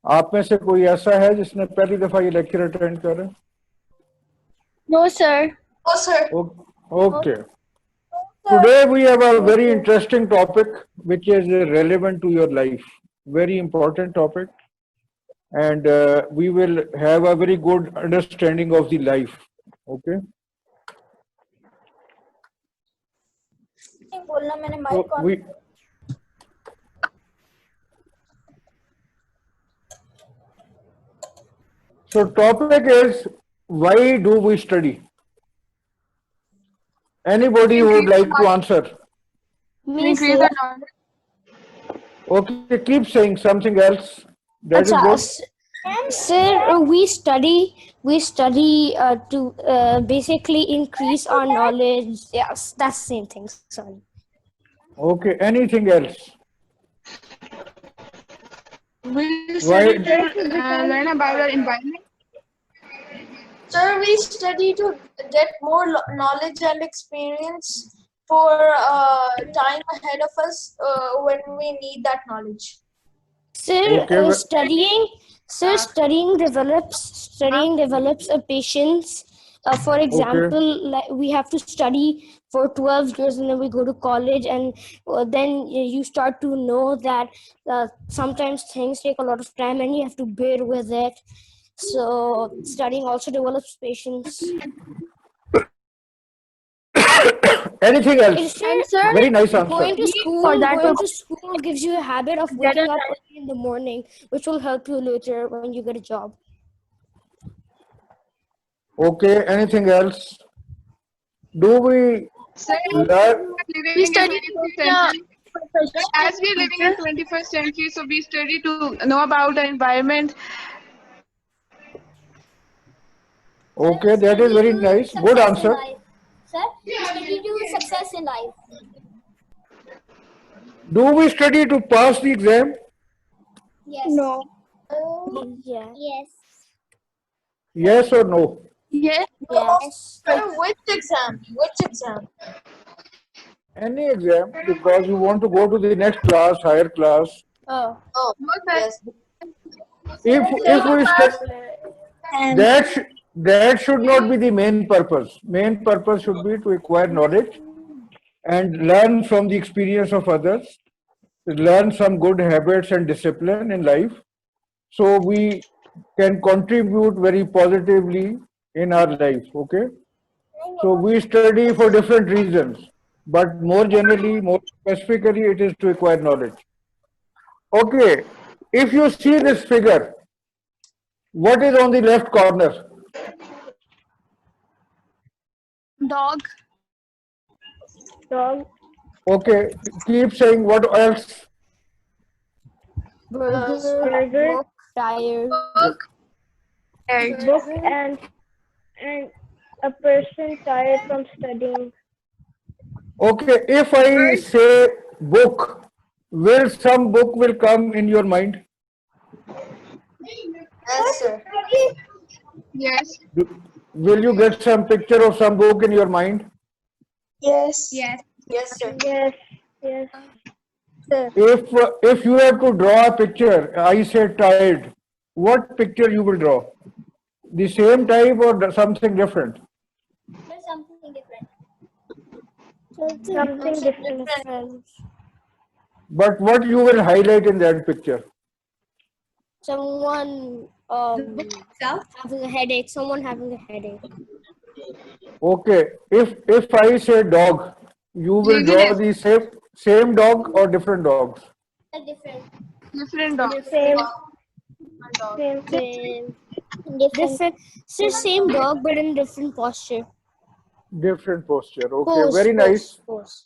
आप में से कोई ऐसा है जिसने पहली दफा ये लेक्चर अटेंड कर रहा है? No, sir. Oh, sir. Okay. Today we have a very interesting topic which is relevant to your life. Very important topic, and we will have a very good understanding of the life. Okay. बोलना मैंने So mic on. So topic is, why do we study? Anybody who would like to answer? Me, sir. Okay, keep saying something else. That is good. Sir, we study to basically increase our knowledge. Yes, that's the same thing. Sorry. Okay, anything else? We study to learn about our environment. Sir, we study to get more knowledge and experience for time ahead of us when we need that knowledge. Sir, Okay, studying develops a patience. For example, like we have to study for 12 years and then we go to college, and then you start to know that sometimes things take a lot of time and you have to bear with it. So studying also develops patience. anything else? Sir, Very nice answer. going to school gives you a habit of waking up early in the morning, which will help you later when you get a job. Okay, anything else? Do we Sir, learn? we study as we're living in 21st century, so we study to know about the environment. Okay, that is very nice. Good answer. Sir, study to success in life. Do we study to pass the exam? Yes. No. Yeah. Yes. Yes or no? Yes. Yes. Sir, which exam? Which exam? Any exam, because you want to go to the next class, higher class. Oh. Oh, yes. If we study, that should not be the main purpose. Main purpose should be to acquire knowledge and learn from the experience of others, learn some good habits and discipline in life, so we can contribute very positively in our life. Okay, so we study for different reasons, but more generally, more specifically, it is to acquire knowledge. Okay, if you see this figure, what is on the left corner? Dog. Dog. Okay, keep saying what else. Burger. Book. Tire. Book. Book and a person tired from studying. Okay, if I say book, will some book will come in your mind? Yes, sir. Yes. Will you get some picture of some book in your mind? Yes. Yes. Yes, sir. Yes. Yes. Sir. If you have to draw a picture, I say tired, what picture you will draw? The same type or something different? Something different. Something different. But what you will highlight in that picture? Someone having a headache. Someone having a headache. Okay, if I say dog, you will draw the same dog or different dogs? Different dog. Same. Different. So same dog, but in different posture. Different posture. Okay, Pose, very nice. Pose.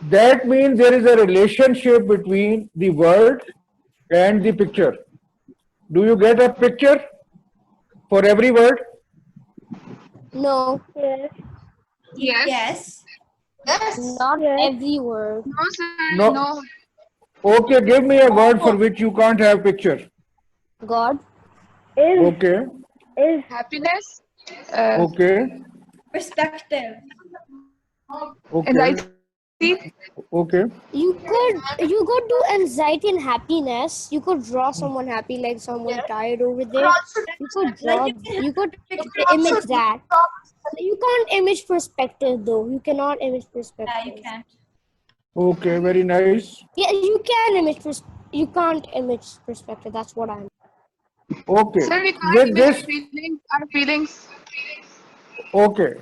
That means there is a relationship between the word and the picture. Do you get a picture for every word? No. Yes. Yes. Yes. Not every word. No, sir. No. No. Okay, give me a word for which you can't have picture. God. Okay. Is Happiness. Okay. Perspective. Okay. Okay. You could do anxiety and happiness. You could draw someone happy, like someone tired over But there. also, You could draw. like You could you can also image that. draw. You can't image perspective though. You cannot image perspective. Yeah, you can't. Okay, very nice. Yeah, you can image you can't image perspective. That's what I'm. Okay. Sir, we can't With image this, our feelings. okay.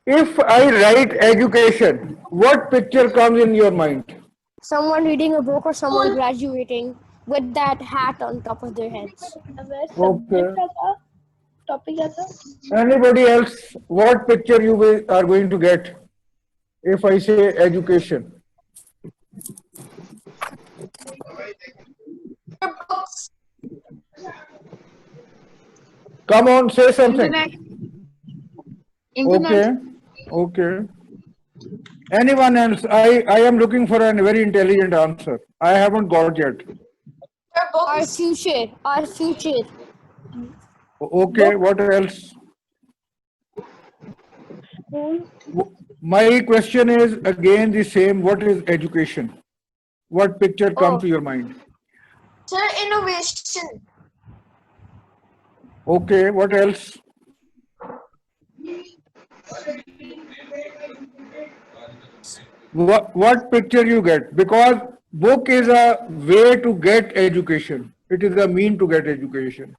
If I write education, what picture comes in your mind? Someone reading a book or someone graduating with that hat on top of their heads. Okay. Anybody else, what picture are going to get if I say education? Books. Come on, say something. Internet. Okay. Anyone else? I am looking for a very intelligent answer. I haven't got yet. Our Books. future. Our future. Okay, what else? My question is again the same. What is education? What picture comes to your mind? Sir, innovation. Okay, what else? What picture you get? Because book is a way to get education. It is a mean to get education.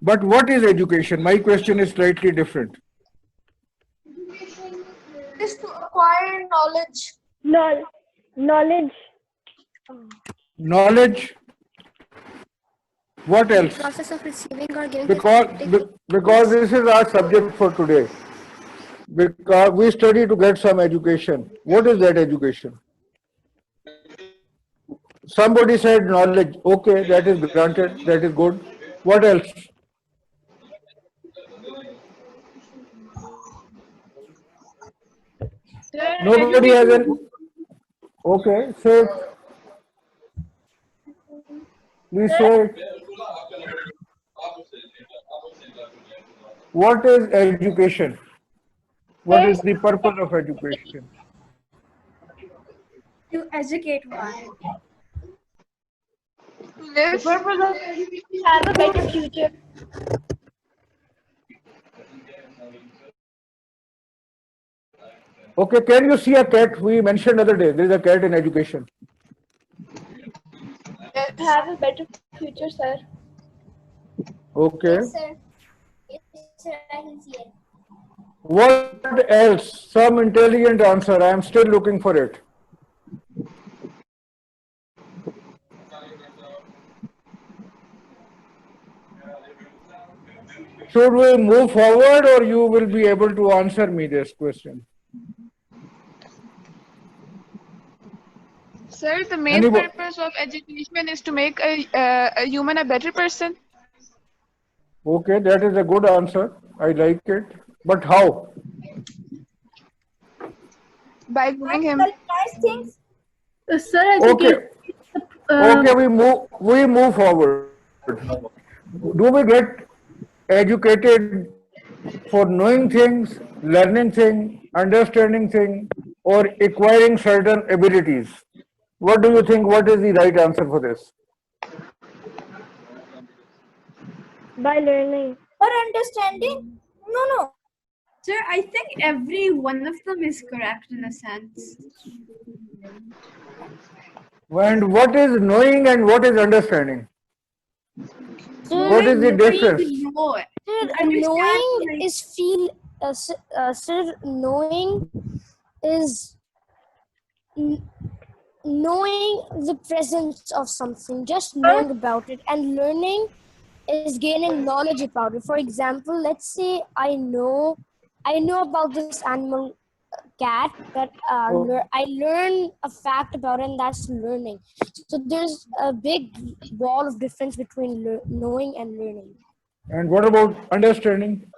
But what is education? My question is slightly different. Is to acquire knowledge. Knowledge. Knowledge. What else? Process of receiving or giving. Because this is our subject for today. Because we study to get some education. What is that education? Somebody said knowledge. Okay, that is granted. That is good. What else? Nobody has an. Okay, say. Please say. What is education? What is the purpose of education? To educate one. Live. Have a better future. Okay, can you see a cat? We mentioned other day, there is a cat in education. Have a better future, sir. Okay. Sir. Yes, sir, I can see it. What else? Some intelligent answer. I am still looking for it. Should we move forward or you will be able to answer me this question? Sir, the main purpose of education is to make a human a better person. Okay, that is a good answer. I like it. But how? By giving him. Nice things. Sir, Okay. Okay, we move forward. Do we get educated for knowing things, learning things, understanding things, or acquiring certain abilities? What do you think? What is the right answer for this? by learning. Or understanding? No. Sir, I think every one of them is correct in a sense. And what is knowing and what is understanding? What is the difference? No. Knowing is sir, knowing is knowing the presence of something, just knowing about it, and learning is gaining knowledge about it. For example, let's say I know about this animal cat, but I learn a fact about it, and that's learning. So there's a big wall of difference between knowing and learning. And what about understanding?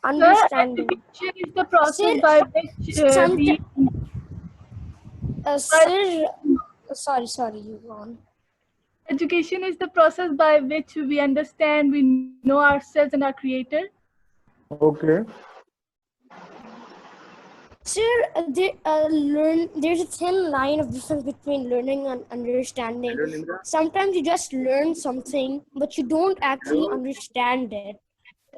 Understanding. Education is the process Sir, by which sorry, you go on. education is the process by which we understand, we know ourselves and our creator. Okay. Sir, there's a thin line of difference between learning and understanding. Sometimes you just learn something, but you don't actually understand it,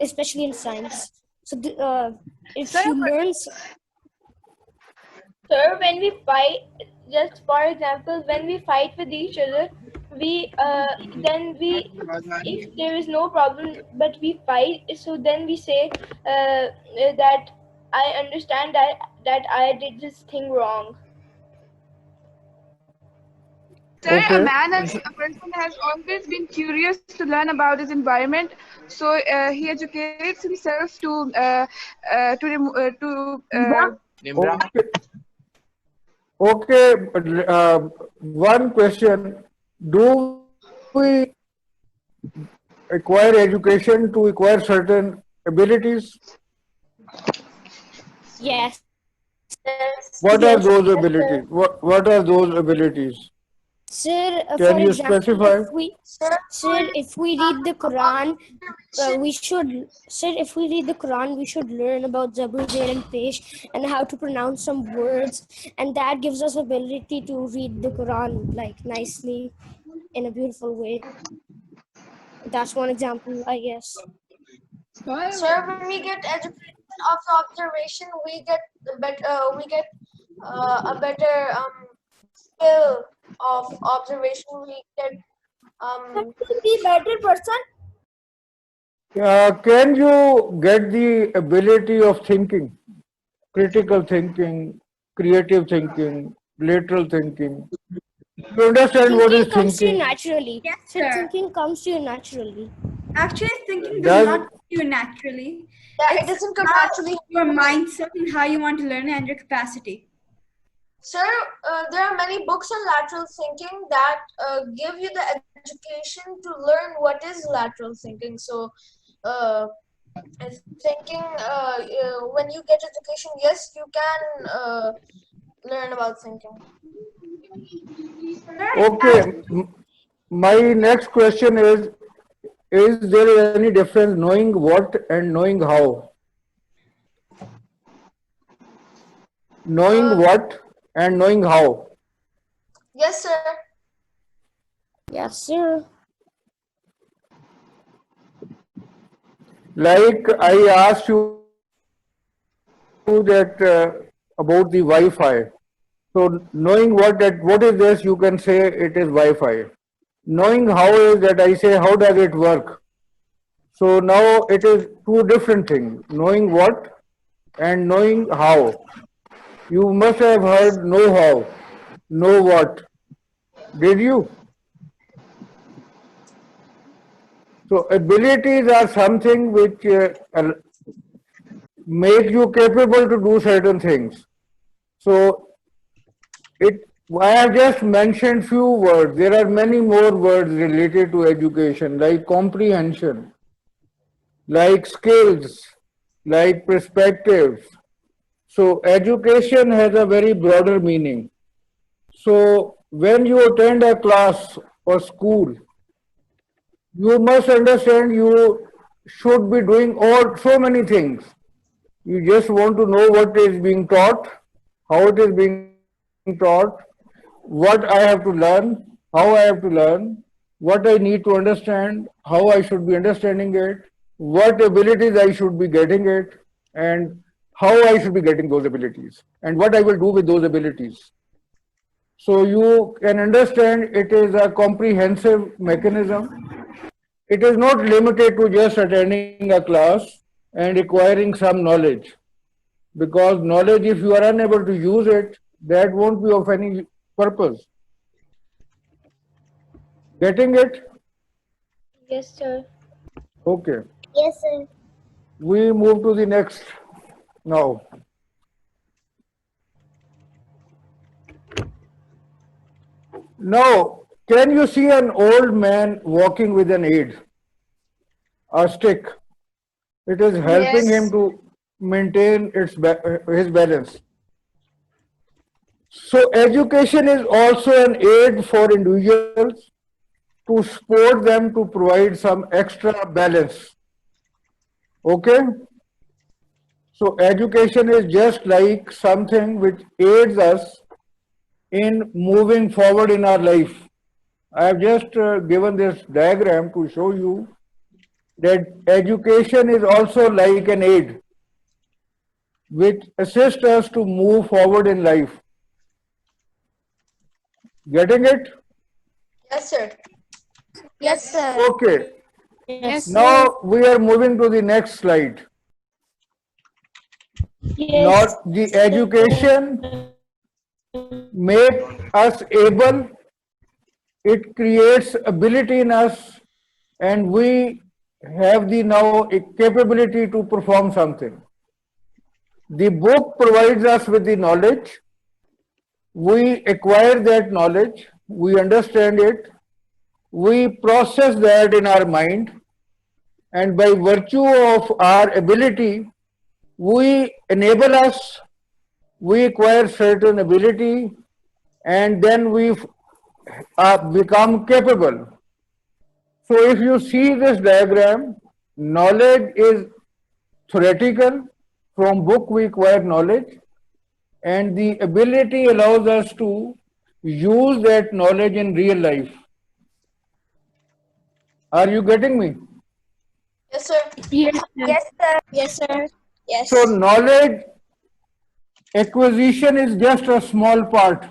especially in science. So, if Sir, you learn, Sir, when we fight, just for example, when we fight with each other, we if there is no problem, but we fight, so then we say that I understand that I did this thing wrong. Sir, Okay. a person has always been curious to learn about his environment, so he educates himself Okay. Okay. But, one question: do we acquire education to acquire certain abilities? yes, What are yes, those abilities? What are those abilities? sir. For Can you example, specify? if we read the Quran, we should, sir, if we read the Quran, we should learn about Zabur, Zair, and Pesh and how to pronounce some words, and that gives us ability to read the Quran like nicely in a beautiful way. That's one example, I guess. Sir, when we get education of observation, we get a better skill of observation. We get Be better person. Can you get the ability of thinking, critical thinking, creative thinking, lateral thinking? You understand what is Thinking comes to you thinking? naturally. Yes, So sir. thinking comes to you naturally. Actually, thinking does Does not come to you naturally. yeah, it It's doesn't come how naturally. your mindset and how you want to learn and your capacity. Sir, there are many books on lateral thinking that give you the education to learn what is lateral thinking. So, thinking when you get education, yes, you can learn about thinking. Okay. My next question is there any difference knowing what and knowing how? Knowing what and knowing how? Yes, sir. Yes, sir. Like I asked you that about the Wi-Fi. So knowing what is this, you can say it is Wi-Fi. Knowing how is that I say how does it work. So now it is two different things. Knowing what and knowing how. You must have heard know how, know what. Did you? So abilities are something which make you capable to do certain things. So I have just mentioned few words. There are many more words related to education, like comprehension, like skills, like perspectives. So education has a very broader meaning. So when you attend a class or school, you must understand you should be doing all so many things. You just want to know what is being taught, how it is being taught, what I have to learn, how I have to learn, what I need to understand, how I should be understanding it, what abilities I should be getting it, and how I should be getting those abilities, and what I will do with those abilities. So you can understand it is a comprehensive mechanism. It is not limited to just attending a class and acquiring some knowledge. Because knowledge, if you are unable to use it, that won't be of any purpose. Getting it? Yes, sir. Okay. Yes, sir. We move to the next now. Now, can you see an old man walking with an aid, a stick? It is helping him Yes. to maintain his balance. So education is also an aid for individuals to support them to provide some extra balance. Okay? So education is just like something which aids us in moving forward in our life. I have just given this diagram to show you that education is also like an aid which assists us to move forward in life. Getting it? Yes, sir. Yes, sir. Okay. Yes. Now we are moving to the next slide. Yes. Not the education make us able, it creates ability in us, and we have the now a capability to perform something. The book provides us with the knowledge. We acquire that knowledge, we understand it, we process that in our mind, and by virtue of our ability, we enable us, we acquire certain ability, and then we become capable. So if you see this diagram, knowledge is theoretical. From book we acquire knowledge, and the ability allows us to use that knowledge in real life. Are you getting me? Yes, sir. Yes, Yes, sir. Yes, sir. Yes. So knowledge acquisition is just a small part,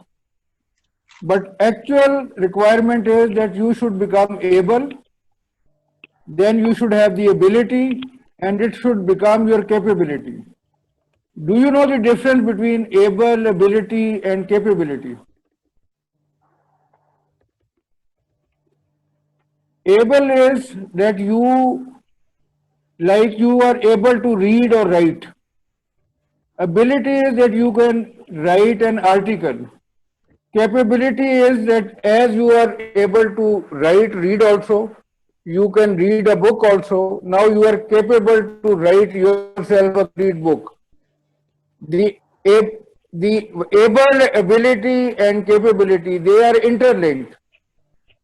but actual requirement is that you should become able, then you should have the ability, and it should become your capability. Do you know the difference between able, ability, and capability? Able is that you are able to read or write. Ability is that you can write an article. Capability is that as you are able to write, read also, you can read a book also. Now you are capable to write yourself a complete book. The able, ability and capability, they are interlinked.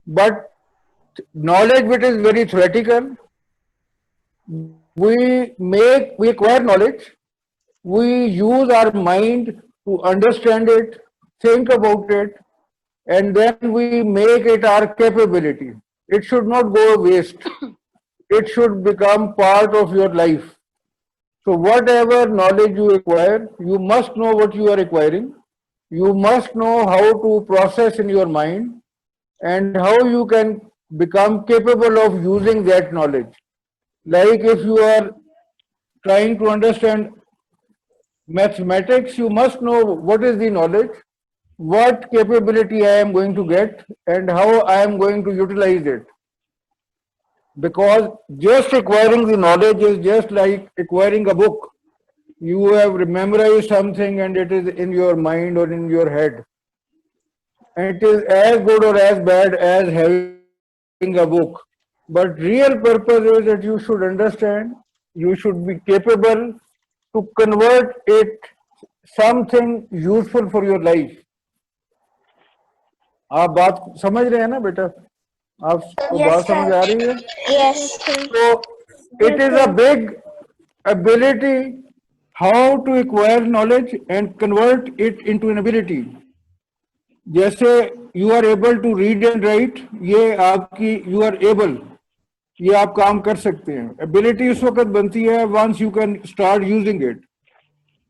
But knowledge which is very theoretical, we acquire knowledge, we use our mind to understand it, think about it, and then we make it our capability. It should not go waste. It should become part of your life. So whatever knowledge you acquire, you must know what you are acquiring. You must know how to process in your mind and how you can become capable of using that knowledge. Like if you are trying to understand mathematics, you must know what is the knowledge, what capability I am going to get, and how I am going to utilize it. Because just acquiring the knowledge is just like acquiring a book. You have memorized something and it is in your mind or in your head. And it is as good or as bad as having a book. But real purpose is that you should understand, you should be capable to convert it something useful for your life. आप बात समझ रहे हैं ना बेटा? आपको बात समझ आ रही है? Yes. So it is a big ability how to acquire knowledge and convert it into an ability. जैसे you are able to read and write, ये आपकी you are able, ये आप काम कर सकते हैं. Ability उस वक्त बनती है once you can start using it.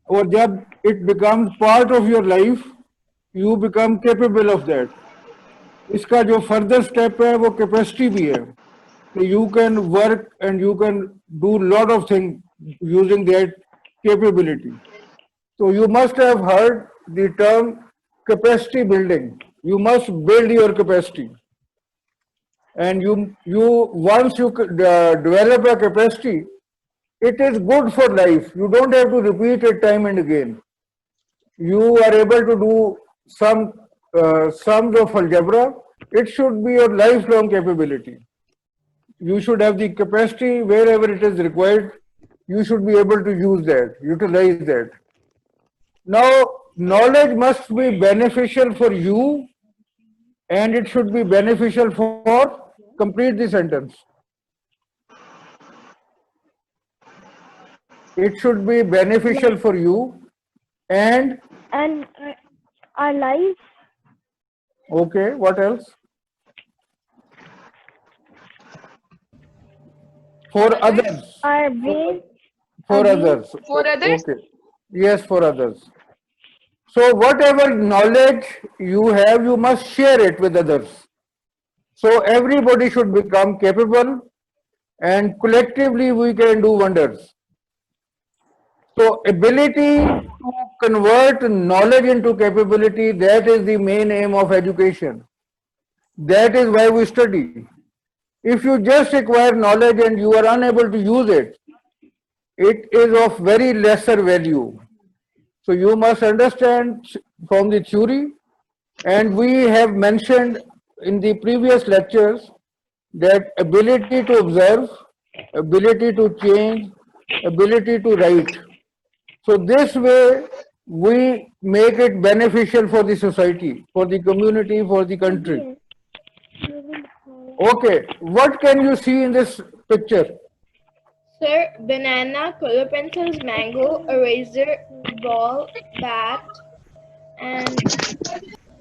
और जब it becomes part of your life, you become capable of that. इसका जो further step है वो capacity भी है. You can work and you can do lot of things using that capability. So you must have heard the term capacity building. You must build your capacity. And once you develop a capacity, it is good for life. You don't have to repeat it time and again. You are able to do some sums of algebra. It should be your lifelong capability. You should have the capacity wherever it is required. You should be able to use that, utilize that. Now, knowledge must be beneficial for you and it should be beneficial for, complete the sentence. it should be beneficial for you and And our lives. okay, what else? For others. Our brain. For Again? others. For others? Okay. Yes, for others. So whatever knowledge you have, you must share it with others. So everybody should become capable and collectively we can do wonders. So ability to convert knowledge into capability, that is the main aim of education. That is why we study. If you just acquire knowledge and you are unable to use it, it is of very lesser value. So you must understand from the theory, and we have mentioned in the previous lectures that ability to observe, ability to change, ability to write. So this way we make it beneficial for the society, for the community, for the country. Okay, what can you see in this picture? Sir, banana, color pencils, mango, eraser, ball, bat, and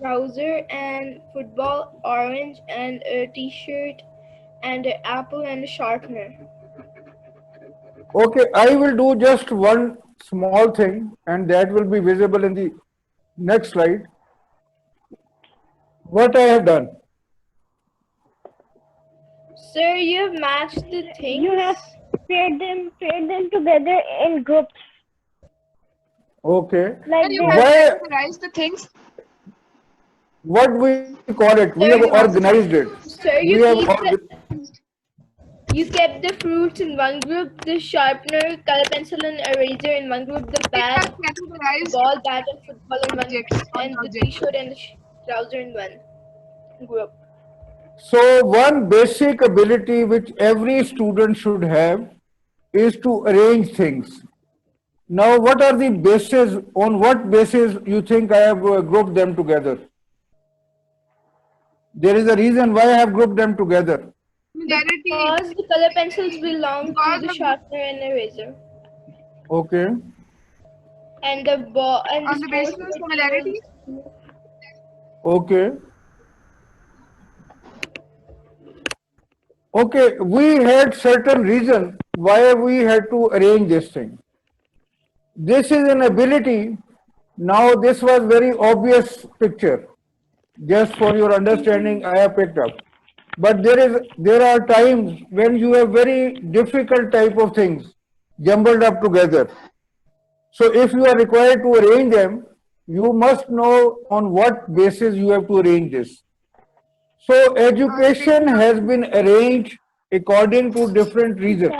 trouser, and football, orange, and a t-shirt, and an apple, and a sharpener. Okay, I will do just one small thing and that will be visible in the next slide. What I have done. Sir, you have matched the things. You have paired them together in groups. Okay. Like You this. have Why, categorized the things. what we call it, we have organized it. Sir, We have you kept the fruits in one group, the sharpener, color pencil, and eraser in one group, the You bat, have categorized ball, bat, and football in one group, Objects, and the objects. t-shirt and the trouser in one group. So one basic ability which every student should have is to arrange things. Now what are the bases, on what basis you think I have grouped them together? There is a reason why I have grouped them together. Similarity. Because the color pencils belong to Because the of- sharpener and eraser. Okay. And the ball and On the basis of similarity? Okay. Okay, we had certain reason why we had to arrange this thing. This is an ability. Now this was very obvious picture. Just for your understanding, I have picked up. But there are times when you have very difficult type of things jumbled up together. So if you are required to arrange them, you must know on what basis you have to arrange this. So education has been arranged according to different reasons.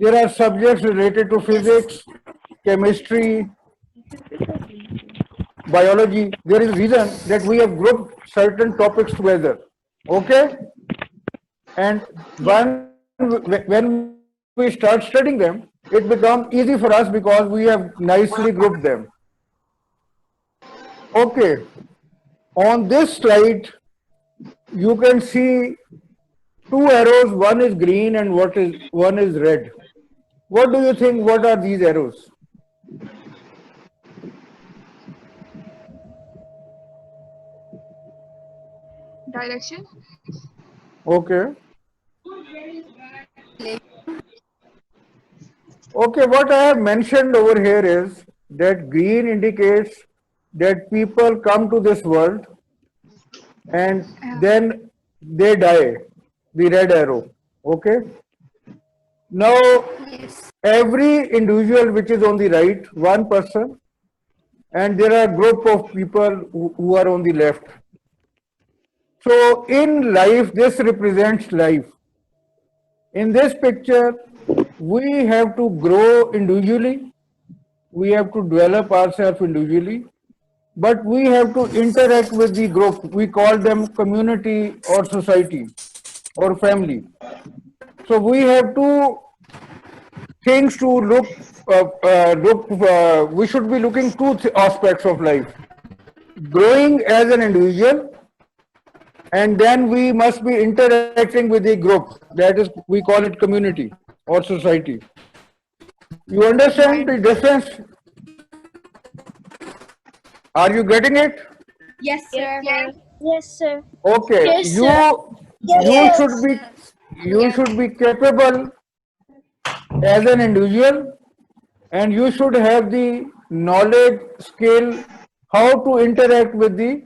There are subjects related to physics, chemistry, biology. There is a reason that we have grouped certain topics together. Okay? And when we start studying them, it becomes easy for us because we have nicely grouped them. Okay. On this slide, you can see two arrows, one is green and one is red. What do you think, what are these arrows? Direction. Okay. Okay, what I have mentioned over here is that green indicates that people come to this world and then they die, the red arrow. Okay. Now, every individual which is on the right, one person, and there are group of people who are on the left. So in life, this represents life. In this picture, we have to grow individually, we have to develop ourselves individually, but we have to interact with the group. We call them community or society or family. So we have two things to look, we should be looking two aspects of life. Growing as an individual, and then we must be interacting with the group. That is, we call it community or society. You understand the difference? Are you getting it? Yes, sir. Yes, sir. Okay. Yes, You sir. you should be capable as an individual, and you should have the knowledge, skill, how to interact with the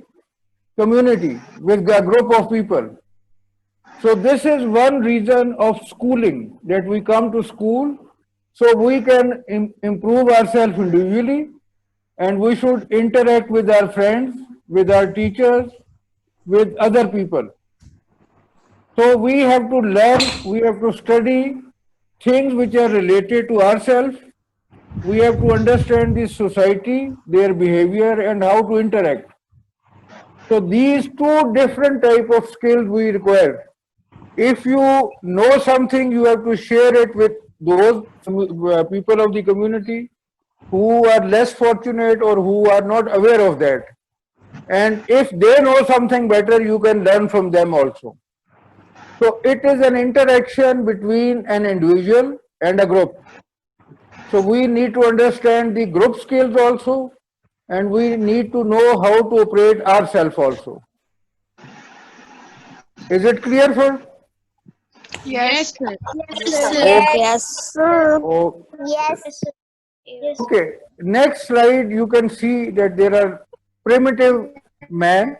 community, with a group of people. So this is one reason of schooling, that we come to school so we can improve ourselves individually, and we should interact with our friends, with our teachers, with other people. So we have to learn, we have to study things which are related to ourselves. We have to understand the society, their behavior, and how to interact. So these two different type of skills we require. If you know something, you have to share it with those people of the community who are less fortunate or who are not aware of that. And if they know something better, you can learn from them also. So it is an interaction between an individual and a group. So we need to understand the group skills also, and we need to know how to operate ourselves also. Is it clear, sir? Yes. Yes, sir. Oh, Yes. Yes. okay. Next slide, you can see that there are primitive man.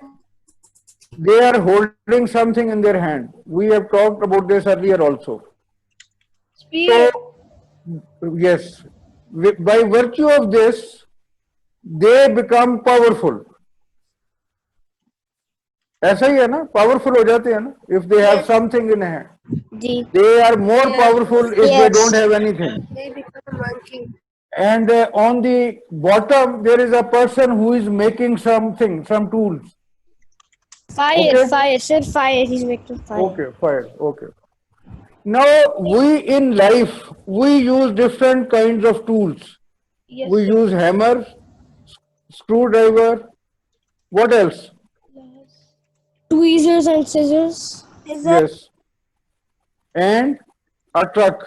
They are holding something in their hand. We have talked about this earlier also. Spear. So, yes, by virtue of this, they become powerful. ऐसा ही है ना, powerful हो जाते हैं ना, if they have something in hand. Ji. They are more powerful if they don't have anything. They become a monkey. And on the bottom, there is a person who is making something, some tools. Fire, Okay. fire, sir, fire. He's making fire. Okay, fine, okay. Now, we in life, we use different kinds of tools. Yes. We use hammers, screwdriver, what else? Tweezers and scissors. Yes. And a truck,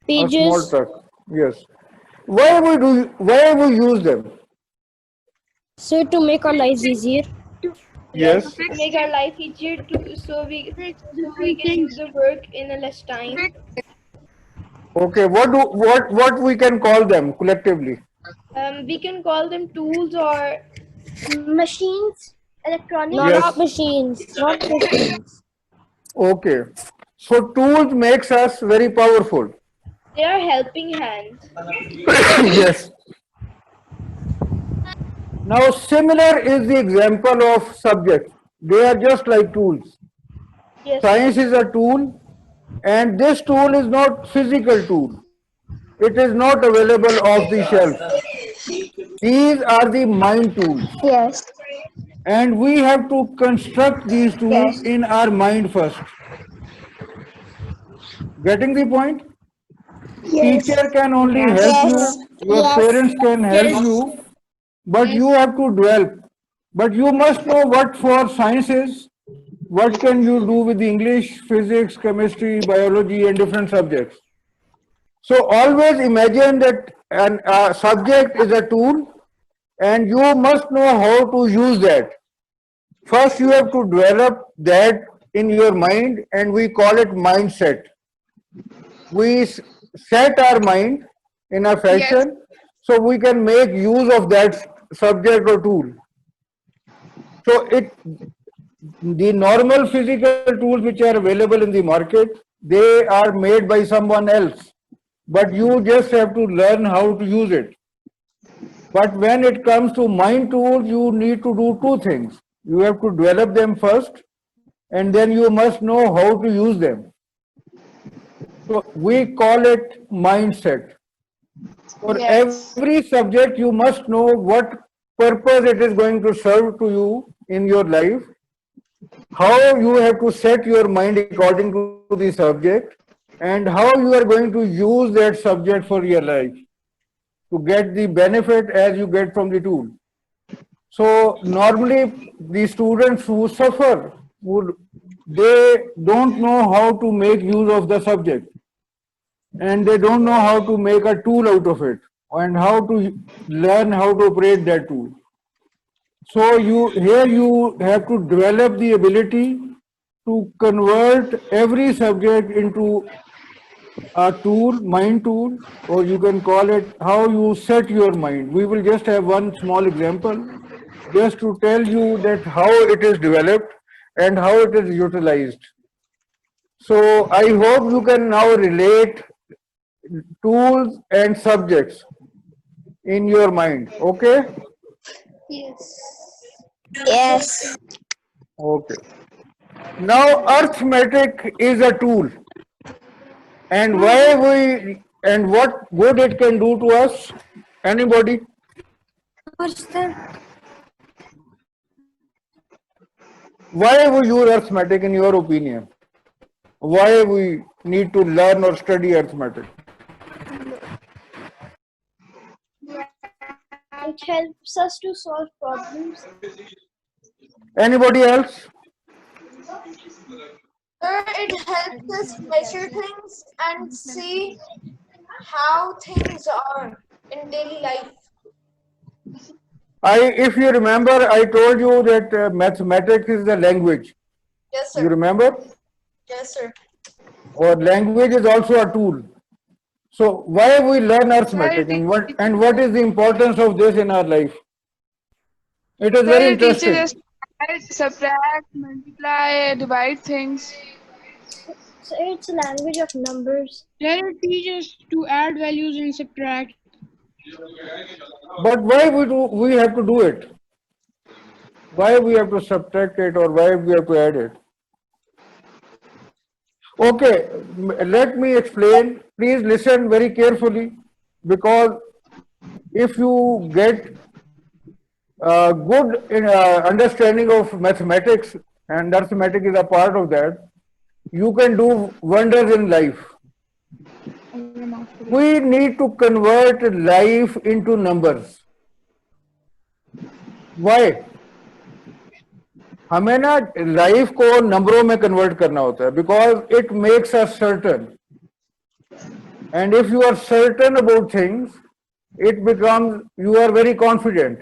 a small Pages. truck. Yes. Why we use them? So to make our lives easier. Yes. To make our life easier so we can do the work in a less time. Okay. What we can call them collectively? We can call them tools or Machines. Electronic. No, Yes. not machines. Not machines. Okay. So tools makes us very powerful. they are helping hands. Yes. Now similar is the example of subjects. They are just like tools. Yes. Science is a tool, and this tool is not physical tool. It is not available off the shelf. These are the mind tools. Yes. And we have to construct these tools in our mind first. Getting the point? Teacher can only help you, your parents can help you, but you have to develop. But you must know what for science is, what can you do with English, physics, chemistry, biology, and different subjects. So always imagine that a subject is a tool, and you must know how to use that. First, you have to develop that in your mind, and we call it mindset. We set our mind in a fashion so we can make use of that subject or tool. So the normal physical tools which are available in the market, they are made by someone else, but you just have to learn how to use it. But when it comes to mind tools, you need to do two things. You have to develop them first, and then you must know how to use them. So we call it mindset. For every subject, you must know what purpose it is going to serve to you in your life, how you have to set your mind according to the subject, and how you are going to use that subject for your life to get the benefit as you get from the tool. So normally the students who suffer, they don't know how to make use of the subject. and they don't know how to make a tool out of it and how to learn how to operate that tool. So you have to develop the ability to convert every subject into a tool, mind tool, or you can call it how you set your mind. We will just have one small example just to tell you that how it is developed and how it is utilized. So I hope you can now relate tools and subjects in your mind. Okay? Yes. Okay. Now arithmetic is a tool, and what good it can do to us? Anybody? Why we use arithmetic in your opinion? Why we need to learn or study arithmetic? It helps us to solve problems. Anybody else? Sir, it helps us measure things and see how things are in daily life. If you remember, I told you that mathematics is the language. Yes, You sir. remember? Yes, sir. Or language is also a tool. So why we learn arithmetic and what is the importance of this in our life? It is very It teaches interesting. us to add, subtract, multiply, divide things. So it's a language of numbers. There it teaches to add values and subtract. But why we have to do it? Why we have to subtract it or why we have to add it? Okay, let me explain. Please listen very carefully, because if you get a good understanding of mathematics, and arithmetic is a part of that, you can do wonders in life. We need to convert life into numbers. Why? हमें ना life को नंबरों में convert करना होता है, because it makes us certain, and if you are certain about things it becomes you are very confident.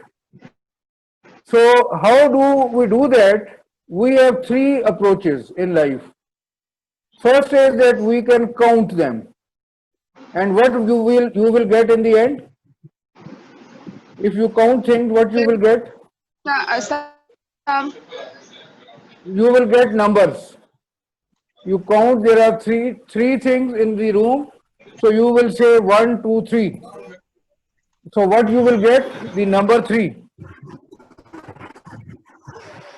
So how do we do that? We have three approaches in life. First is that we can count them, and what you will get in the end. If you count things, what you will get? You will get numbers. You count, there are three things in the room, so you will say 1 2 3. So what you will get? The number 3.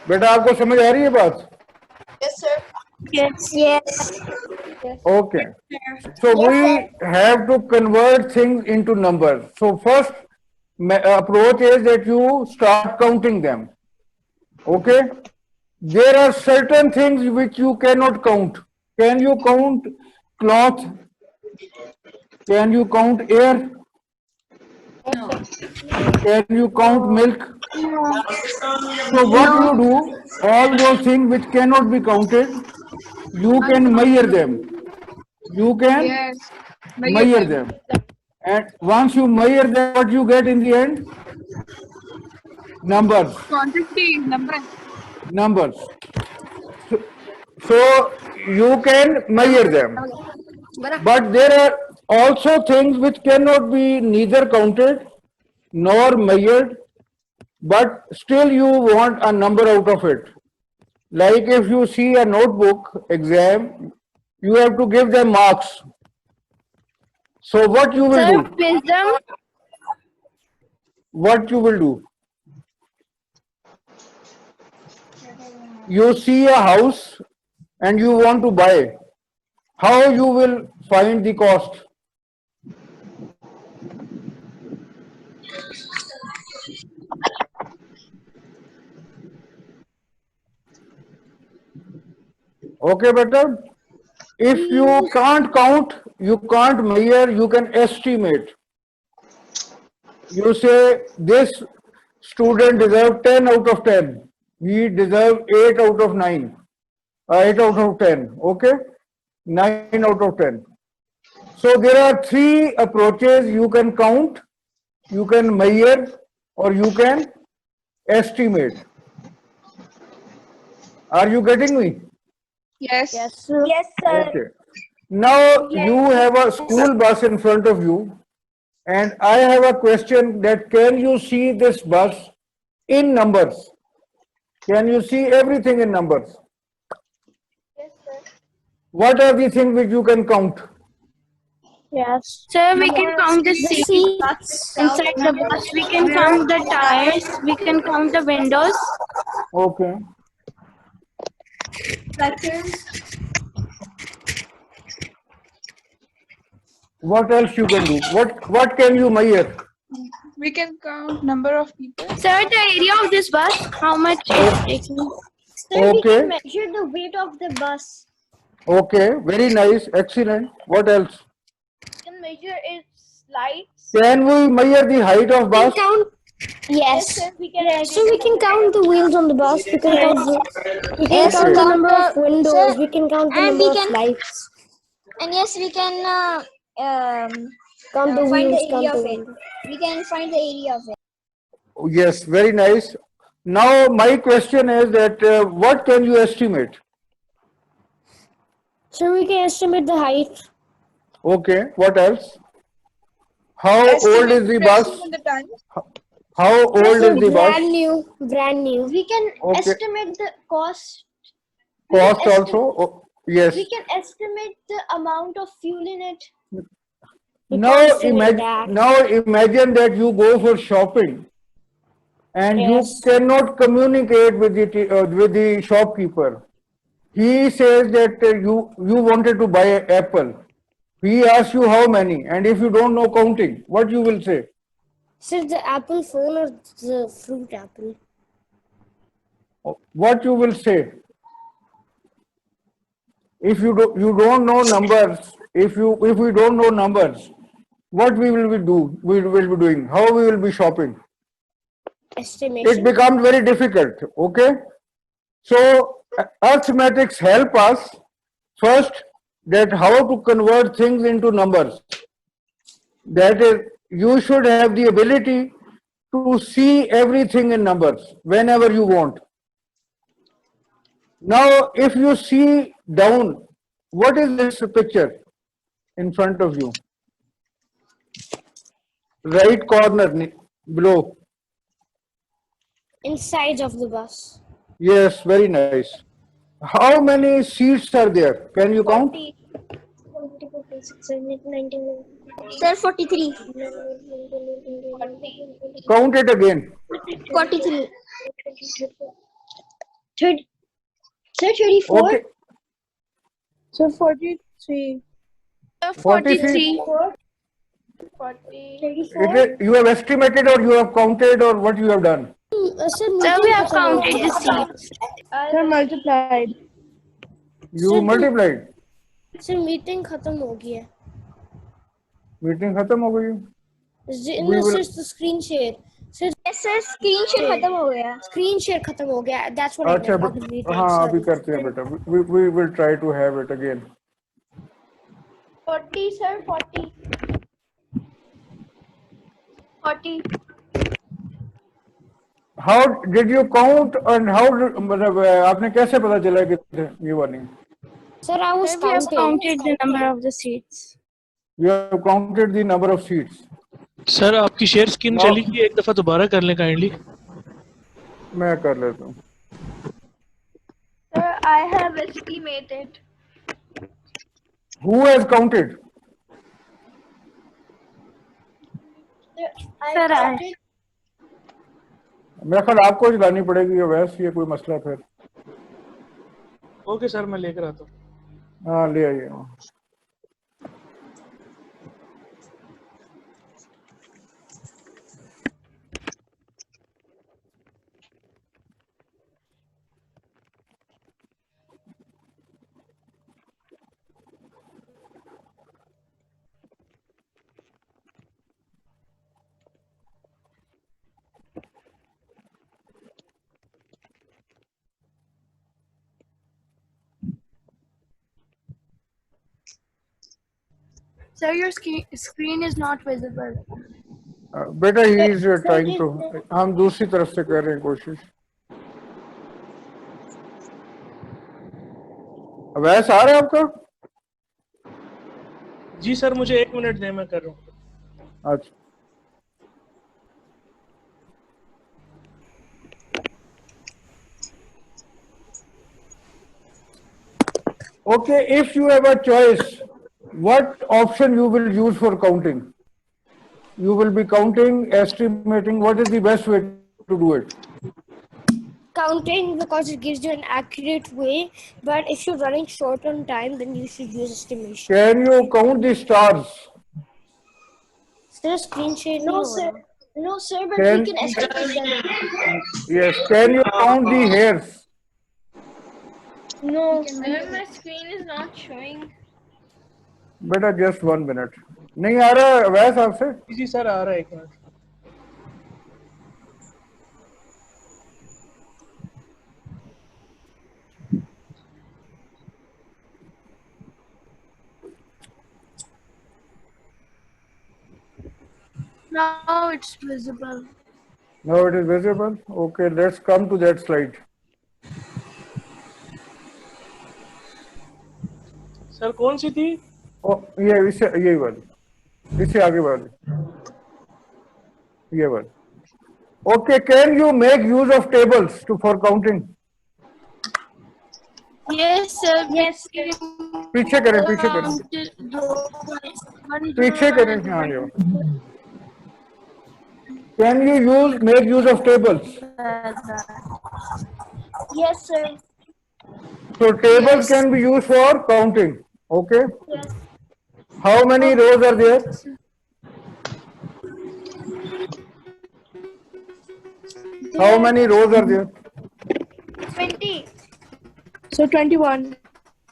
बेटा आपको समझ आ रही है बात? Yes, sir. Yes. Okay. So we have to convert things into numbers. So first approach is that you start counting them. Okay. There are certain things which you cannot count. Can you count cloth? Can you count air? Can you count milk? So what you do, all those things which cannot be counted, you can measure them. You can measure them. And once you measure them, what you get in the end? Numbers. Quantity, Numbers. So you can measure them. But there are also things which cannot be neither counted nor measured, but still you want a number out of it. Like if you see a notebook exam, you have to give them marks. So what you will do? Wisdom. What you will do? You see a house and you want to buy. How you will find the cost? Okay, better. If you can't count, you can't measure, you can estimate. You say this student deserves 10 out of 10. He deserves 8 out of 9. 8 out of 10. Okay? 9 out of 10. So there are three approaches you can count, you can measure, or you can estimate. Are you getting me? Yes. Yes, sir. Yes, sir. Okay. Now you have a school bus in front of you, and I have a question that can you see this bus in numbers? Can you see everything in numbers? Yes, sir. What are the things which you can count? Yes. Sir, we can count the The seats seats. inside the bus. We can count the tires. We can count the windows. Okay. What else you can do? What can you measure? We can count number of people. Sir, the area of this bus, how much it's taking? Sir, we Okay. can measure the weight of the bus. Okay. Very nice. Excellent. What else? We can measure its lights. Can we measure the height of We can bus? count. Yes. Sir, we can. So we can count the wheels on the bus. We can count we can Yes, count the sir. number of windows. Sir, We can count the and number we of can- lights. And yes, we can Count the find the wheels. area Count of the it. windows. We can find the area of it. Yes. Very nice. Now my question is that what can you estimate? So we can estimate the height. Okay. What else? How old is the bus? In the time. How old is the bus? Brand new. Brand new. We can Okay. estimate the cost. Cost also? Oh, yes. We can estimate the amount of fuel in it. We Now can't say imagine, that. imagine that you go for shopping and Yes. you cannot communicate with the shopkeeper. He says that you wanted to buy an apple. He asks you how many, and if you don't know counting, what you will say? So the apple phone or the fruit apple? What you will say? If you don't know numbers, if we don't know numbers, what we will be doing? How we will be shopping? Estimation. It becomes very difficult. Okay, so arithmetics help us first that how to convert things into numbers. That is, you should have the ability to see everything in numbers whenever you want. Now, if you see down, what is this picture in front of you? Right corner below. Inside of the bus. Yes, very nice. How many seats are there? Can you count? Sir, 43. Count it again. 43. Sir, 34. Okay. So 43. 43. 40. 34. You have estimated or you have counted or what you have done? Sir, Sir, we have counted the seats. Sir, multiplied. You multiplied. Sir meeting खत्म हो गई है meeting खत्म हो गई. No, sir, the screen share. Sir, Yes, sir, screen share खत्म हो गया. screen share खत्म हो गया. That's what I अच्छा meant. Not the meeting, हाँ sorry. अभी करते हैं बेटा. We will try to have it again. 40, sir, 40. 40. How did you count and how मतलब आपने कैसे पता चला कि ये वाली? Sir, I was Sir, we have counting. counted the number of the seats. You have counted the number of seats. Sir आपकी share screen चली गई, एक दफा दोबारा कर लें काइंडली. मैं कर लेता हूँ. Sir, I have estimated. Who has counted? Sir, I. मेरा ख्याल आपको ही लानी पड़ेगी या वैसे ये कोई मसला फिर. ओके सर मैं लेकर आता हूँ. हाँ ले आइए. Sir, your screen is not visible. बेटा he is trying to. हम दूसरी तरफ से कर रहे हैं कोशिश. अवैस आ रहा है आपका? जी सर, मुझे 1 मिनट दें, मैं कर रहा हूँ. अच्छा. Okay, if you have a choice, what option you will use for counting? You will be counting, estimating. What is the best way to do it? Counting, because it gives you an accurate way. But if you're running short on time, then you should use estimation. Can you count the stars? Sir, screen share No, nahi ho sir. raha. No, sir, but Can- we can estimate them. Yes. Can you count the hairs? No, sir, my screen is not showing. बेटा just 1 minute. नहीं आ रहा वैस आपसे? जी sir, आ रहा है 1 minute. Now it's visible. Now it is visible. Okay, let's come to that slide. Sir कौन सी थी? Oh, इससे यही वाली. इससे आगे वाली. ये वाली. Okay, can you make use of tables for counting? Yes, sir. Yes. पीछे करें, पीछे करें. पीछे करें, हाँ जाओ. Can you make use of tables? Yes, sir. So tables can be used for counting. Okay. Yes. How many rows are there? How many rows are there? 20. So 21.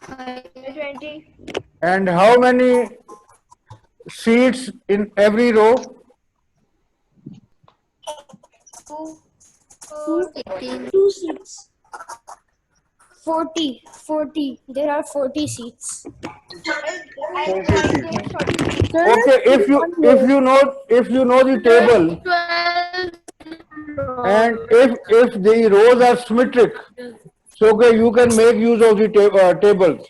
20. And how many seats in every row? 2 seats. 40. There are 40 seats. 40 seats. Okay, if you know the table, and if the rows are symmetric, so okay, you can make use of the tables.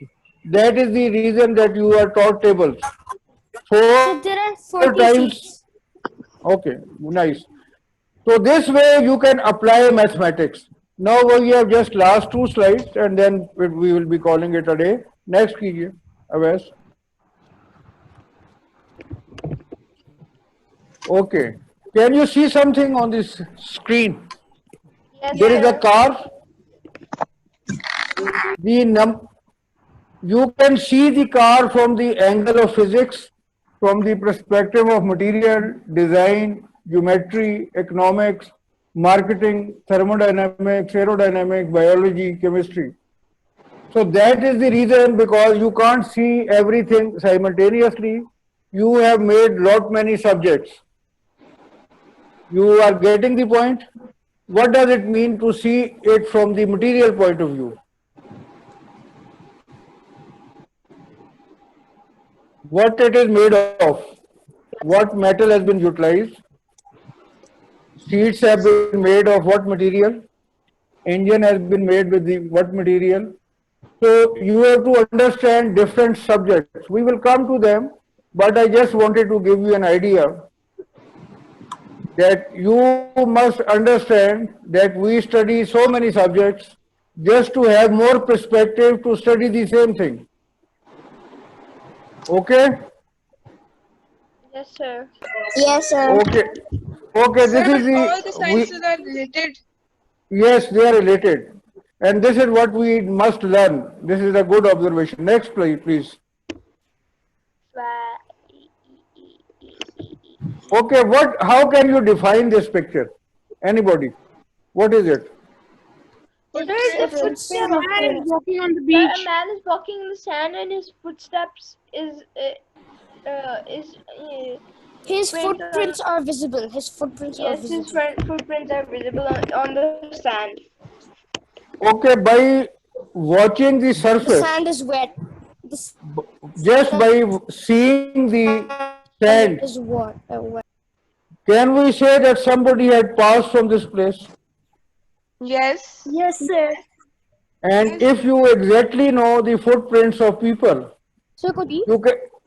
That is the reason that you are taught tables. So Four there are 40 times. seats. Okay, nice. So this way you can apply mathematics. Now we have just last 2 slides and then we will be calling it a day. Next कीजिए, Avais. Okay. Can you see something on this screen? Yes, There is a sir. car. You can see the car from the angle of physics, from the perspective of material, design, geometry, economics, marketing, thermodynamics, aerodynamics, biology, chemistry. So that is the reason, because you can't see everything simultaneously. You have made many subjects. You are getting the point? What does it mean to see it from the material point of view? What it is made of? What metal has been utilized? Seats have been made of what material? Engine has been made with the what material? So you have to understand different subjects. We will come to them, but I just wanted to give you an idea that you must understand that we study so many subjects just to have more perspective to study the same thing. Okay? Yes, sir. Yes, sir. Okay. Okay, Sir, this is but all the the... sciences are related. Yes, they are related. And this is what we must learn. This is a good observation. Next, please. Okay, how can you define this picture? Anybody? What is it? There is a footstep. A man is walking on the A beach. man is walking in the sand, and his footsteps is His print footprints are visible. His footprints are yes, his visible. footprints are visible on the sand. Okay, by watching the The surface. sand is wet. just by seeing the sand, is what? can we say that somebody had passed from this place? Yes. Yes, sir. And if you exactly know the footprints of people, So could you?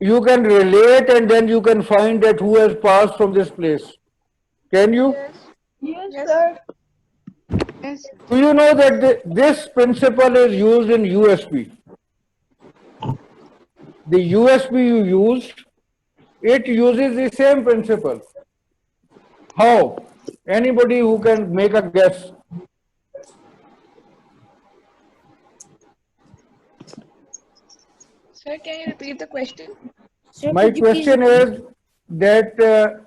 you can relate and then you can find that who has passed from this place. Can you? Yes, Yes. sir. Yes. Do you know that this principle is used in USB? The USB you used, it uses the same principle. How? Anybody who can make a guess? Sir, can you repeat the question? Sir, My could you please question is that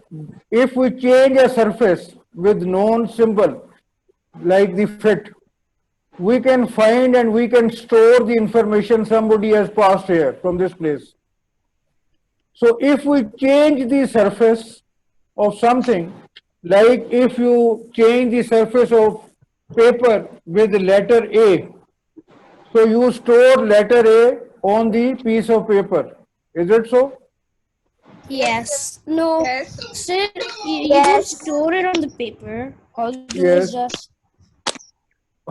if we change a surface with known symbol like the fit, we can find and we can store the information somebody has passed here from this place. So if we change the surface of something, like if you change the surface of paper with the letter A, so you store letter A on the piece of paper. Is it so? Yes. No. Yes. Sir, you don't store it on the paper. All you do is Yes. just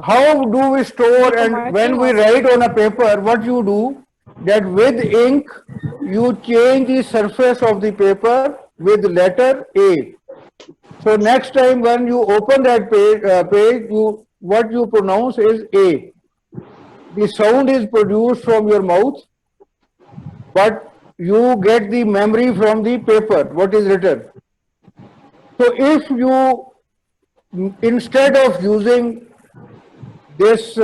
How do we store, Make a and marking when we of write on a paper, what you do, that with ink, you change the surface of the paper with letter A. So next time when you open that page, what you pronounce is A. The sound is produced from your mouth, but you get the memory from the paper, what is written. So if you, instead of using this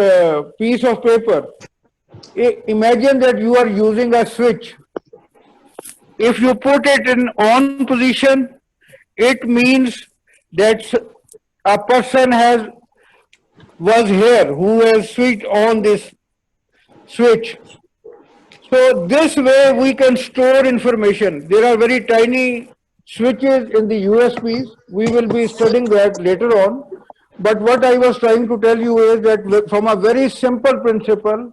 piece of paper, imagine that you are using a switch. If you put it in on position, it means that a person was here who has switched on this switch. So this way we can store information. There are very tiny switches in the USBs. We will be studying that later on. But what I was trying to tell you is that from a very simple principle,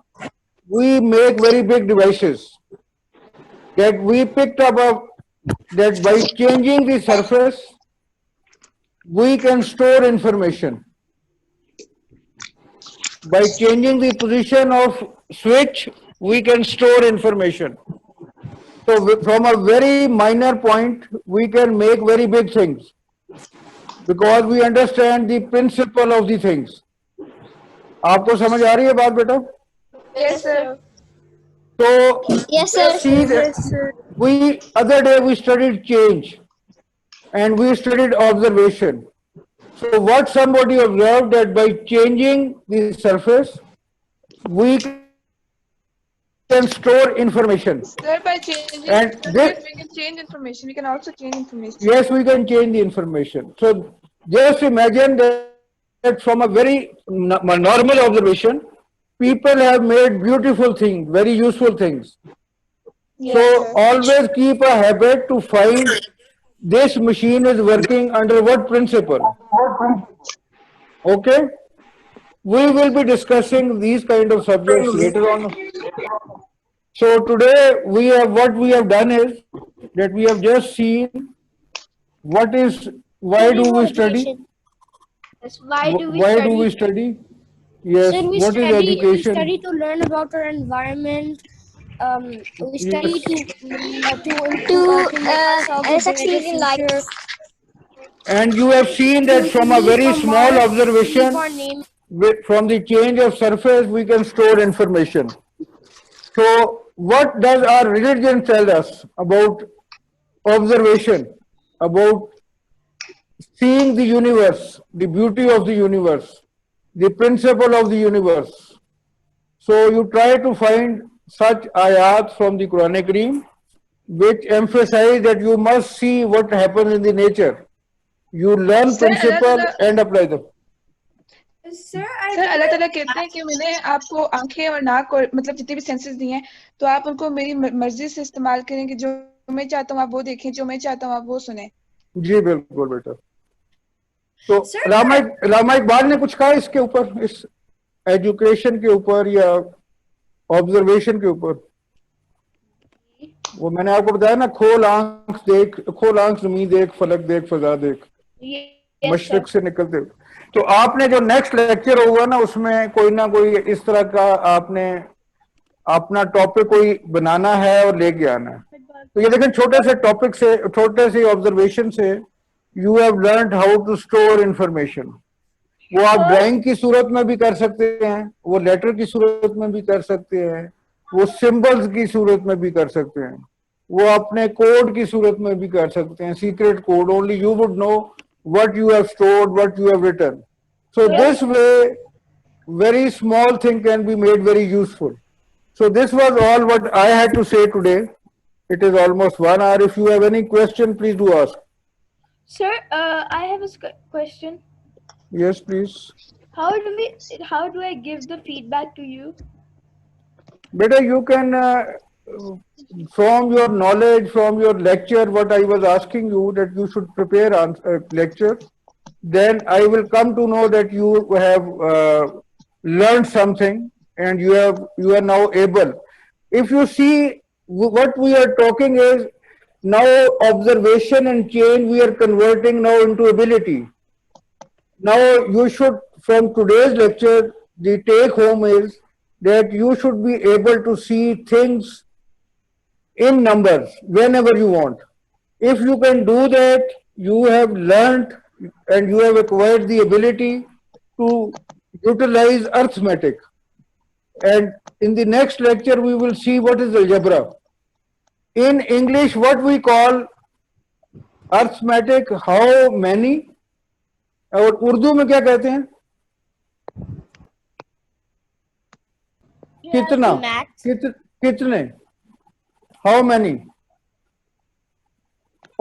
we make very big devices. That we picked up that by changing the surface, we can store information. By changing the position of switch, we can store information. So from a very minor point, we can make very big things because we understand the principle of the things. आपको समझ आ रही है बात बेटा? Yes, sir. So Yes, sir. see that other day we studied change and we studied observation. So what somebody observed that by changing the surface, we can store information. Sir, by changing And surface, we can change information. We can also change information. Yes, we can change the information. So just imagine that from a very normal observation, people have made beautiful things, very useful things. Yes, So sir. always keep a habit to find this machine is working under what principle. Okay? We will be discussing these kind of subjects later on. So today what we have done is that we have just seen why do we study? Yes, why do we Why study? do we study? Yes, Sir, what is we education? study to learn about our environment. We study to make ourselves a succeed better in life. future. And you have seen that from a very small observation, from the change of surface, we can store information. So what does our religion tell us about observation, about seeing the universe, the beauty of the universe, the principle of the universe? So you try to find such ayat from the Quran Kareem which emphasize that you must see what happens in the nature. You learn principle and apply them. Sir, sir Allah Ta'ala कहते हैं कि मैंने आपको आंखें और नाक और मतलब जितने भी सेंसेस दिए हैं तो आप उनको मेरी मर्जी से इस्तेमाल करें कि जो मैं चाहता हूँ आप वो देखें जो मैं चाहता हूँ आप वो सुने जी बिल्कुल बेटा. तो रामा इकबाल ने कुछ कहा इसके ऊपर, इस एजुकेशन के ऊपर या ऑब्जर्वेशन के ऊपर? वो मैंने आपको बताया ना, खोल आंख ज़मीन देख, फलक देख, फजा देख, मशरिक से निकलते हुए। तो आपने जो नेक्स्ट लेक्चर होगा ना, उसमें कोई ना कोई इस तरह का आपने अपना टॉपिक कोई बनाना है और लेके आना है। तो ये देखें, छोटे से टॉपिक से, छोटे से ऑब्जर्वेशन से you have learned how to store information. वो आप ड्राइंग की सूरत में भी कर सकते हैं, वो लेटर की सूरत में भी कर सकते हैं, वो सिंबल्स की सूरत में भी कर सकते हैं, वो अपने कोड की सूरत में भी कर सकते हैं, secret code, only you would know what you have stored, what you have written. So this way, very small thing can be made very useful. So this was all what I had to say today. It is almost 1 hour. If you have any question, please do ask. Sir, I have a question. Yes, please. How do I give the feedback to you? Better you can, from your knowledge, from your lecture, what I was asking you, that you should prepare a lecture. Then I will come to know that you have learned something and you are now able. If you see, what we are talking is now observation and change we are converting now into ability. Now you should, from today's lecture, the take home is that you should be able to see things in numbers whenever you want. If you can do that, you have learned and you have acquired the ability to utilize arithmetic. And in the next lecture, we will see what is algebra. In English, what we call arithmetic, how many, और उर्दू में क्या कहते हैं? कितना, कितने, how many,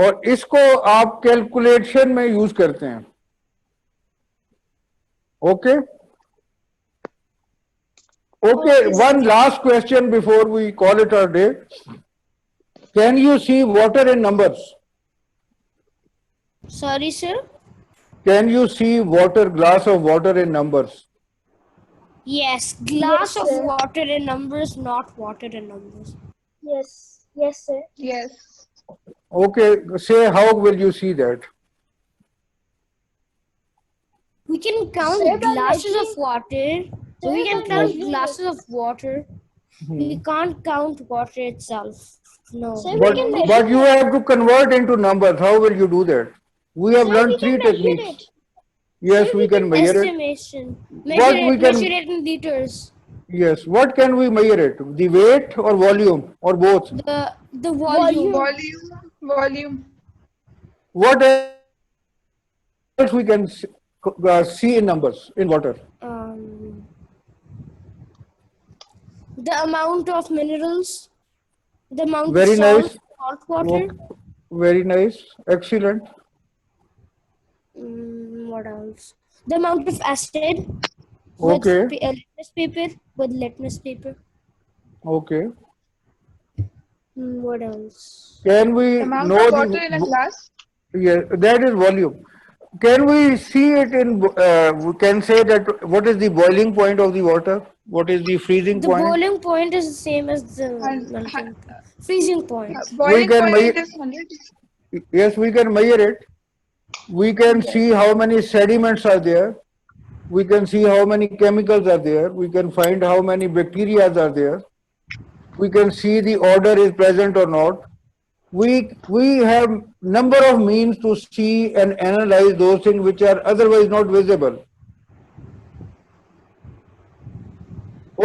और इसको आप कैलकुलेशन में यूज करते हैं। Okay okay, one last question before we call it a day. Can you see water in numbers? Sorry, sir. Can you see water, glass of water in numbers? Yes, glass of water in numbers, not water in numbers. Yes. Yes, sir. Yes. Okay, say how will you see that? We can count Sir, but glasses I of water. Sir, We can but count I- glasses of water. We can't count water itself. No. Sir, we can measure But you have to convert into numbers. How will you do that? We have Sir, learned we three can measure techniques. it. Yes, Sir, we can measure it. Estimation. What we can- Measure it in liters. Yes, what can we measure it? The weight or volume or both? The volume. Volume. What else we can see in numbers in water? The amount of minerals. The amount Very of salt, nice. salt water. Okay. Very nice. Excellent. What else? The amount of acid. Okay. With litmus paper. With litmus paper. Okay. What else? Can we Amount know of water in a glass. Yeah, that is volume. Can we see it in? We can say that what is the boiling point of the water? What is the freezing The point? boiling point is the same as the melting freezing point. Boiling can point measure- is 100. Yes, we can measure it. We can see how many sediments are there. We can see how many chemicals are there. We can find how many bacteria are there. We can see the order is present or not. We have number of means to see and analyze those things which are otherwise not visible.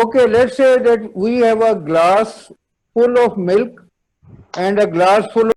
Okay, let's say that we have a glass full of milk and a glass full